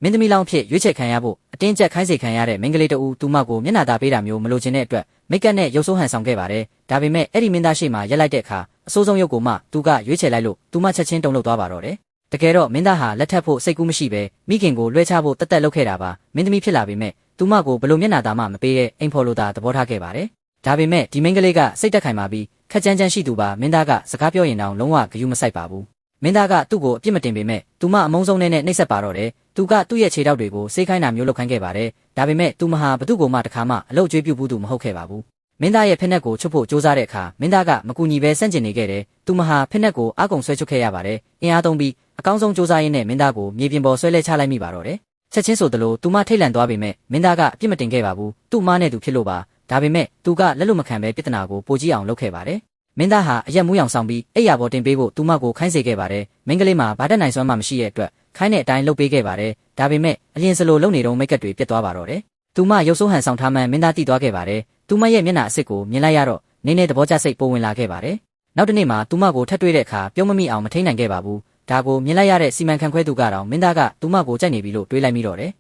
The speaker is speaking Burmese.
မင်းသမီးလောင်းဖြစ်ရွေးချယ်ခံရဖို့အတင်းကျပ်ခိုင်းစေခံရတဲ့မင်းကလေးတဦးသူမကိုမျက်နှာသာပေးတာမျိုးမလိုချင်တဲ့အတွက်မိတ်ကပ်နဲ့ရုပ်ဆိုးဟန်ဆောင်ခဲ့ပါတယ်ဒါပေမဲ့အဲ့ဒီမင်းသားရှိမှရက်လိုက်တဲ့အခါအဆိုးဆုံးရုပ်ကိုမှသူကရွေးချယ်လိုက်လို့သူမချက်ချင်းတုန်လှုပ်သွားပါတော့တယ်တကယ်တော့မင်းသားဟာလက်ထပ်ဖို့စိတ်ကူးမရှိပဲမိခင်ကိုလွှဲချဖို့တသက်လုပ်ခဲ့တာပါမင်းသမီးဖြစ်လာပေမဲ့သူမကိုဘလို့မျက်နှာသာမှမပေးတဲ့အိမ်ဖော်လိုသာသဘောထားခဲ့ပါတယ်ဒါပေမဲ့ဒီမင်းကလေးကစိတ်တက်ခိုင်ပါပြီးခက်ကြမ်းကြမ်းရှိသူပါမင်းသားကစကားပြောရင်တောင်လုံးဝဂရုမစိုက်ပါဘူးမင်းသားကသူ့ကိုအပြစ်မတင်ပေမဲ့သူမအမုန်းဆုံးနဲ့နှိပ်စက်ပါတော့တယ်သူကသူ့ရဲ့ခြေထောက်တွေကိုစေးခိုင်းတာမျိုးလုပ်ခိုင်းခဲ့ပါတယ်ဒါပေမဲ့သူမဟာဘသူ့ကိုမှတခါမှအလုပ်ကျွေးပြုတ်ဘူးသူမဟုတ်ခဲ့ပါဘူးမင်းသားရဲ့ဖက်နှက်ကိုချွတ်ဖို့ကြိုးစားတဲ့အခါမင်းသားကမကူညီပဲဆန့်ကျင်နေခဲ့တယ်သူမဟာဖက်နှက်ကိုအကုံဆွဲချွတ်ခဲ့ရပါတယ်အင်အားသုံးပြီးအကောင်းဆုံးကြိုးစားရင်းနဲ့မင်းသားကိုမြေပြင်ပေါ်ဆွဲလဲချလိုက်မိပါတော့တယ်ချက်ချင်းဆိုသလိုသူမထိတ်လန့်သွားပေမဲ့မင်းသားကအပြစ်မတင်ခဲ့ပါဘူးသူ့မားနဲ့သူဖြစ်လို့ပါဒါပေမဲ့သူကလက်လွတ်မခံပဲပြဿနာကိုပိုကြီးအောင်လုပ်ခဲ့ပါတယ်မင်းသားဟာအရက်မူးရောင်ဆောင်ပြီးအိယာပေါ်တင်ပေးဖို့သူမကိုခိုင်းစေခဲ့ပါတယ်မင်းကလေးမှာဘာတတ်နိုင်စွမ်းမှမရှိတဲ့အတွက်ခိုင်းတဲ့အတိုင်းလုပ်ပေးခဲ့ပါတယ်ဒါပေမဲ့အရင်စလိုလုပ်နေတော့မိတ်ကပ်တွေပြတ်သွားပါတော့တယ်သူမရုပ်ဆိုးဟန်ဆောင်ထားမှန်းမင်းသားတိသွားခဲ့ပါတယ်သူမရဲ့မျက်နှာအစ်စ်ကိုမြင်လိုက်ရတော့နင်းနေသဘောကျစိတ်ပိုဝင်လာခဲ့ပါတယ်နောက်တစ်နေ့မှာသူမကိုထပ်တွေ့တဲ့အခါပြုံးမမိအောင်မထိန်နိုင်ခဲ့ပါဘူးဒါကိုမြင်လိုက်ရတဲ့စီမံခန့်ခွဲသူကတော့မင်းသားကသူမကိုကြိုက်နေပြီလို့တွေးလိုက်မိတော့တယ်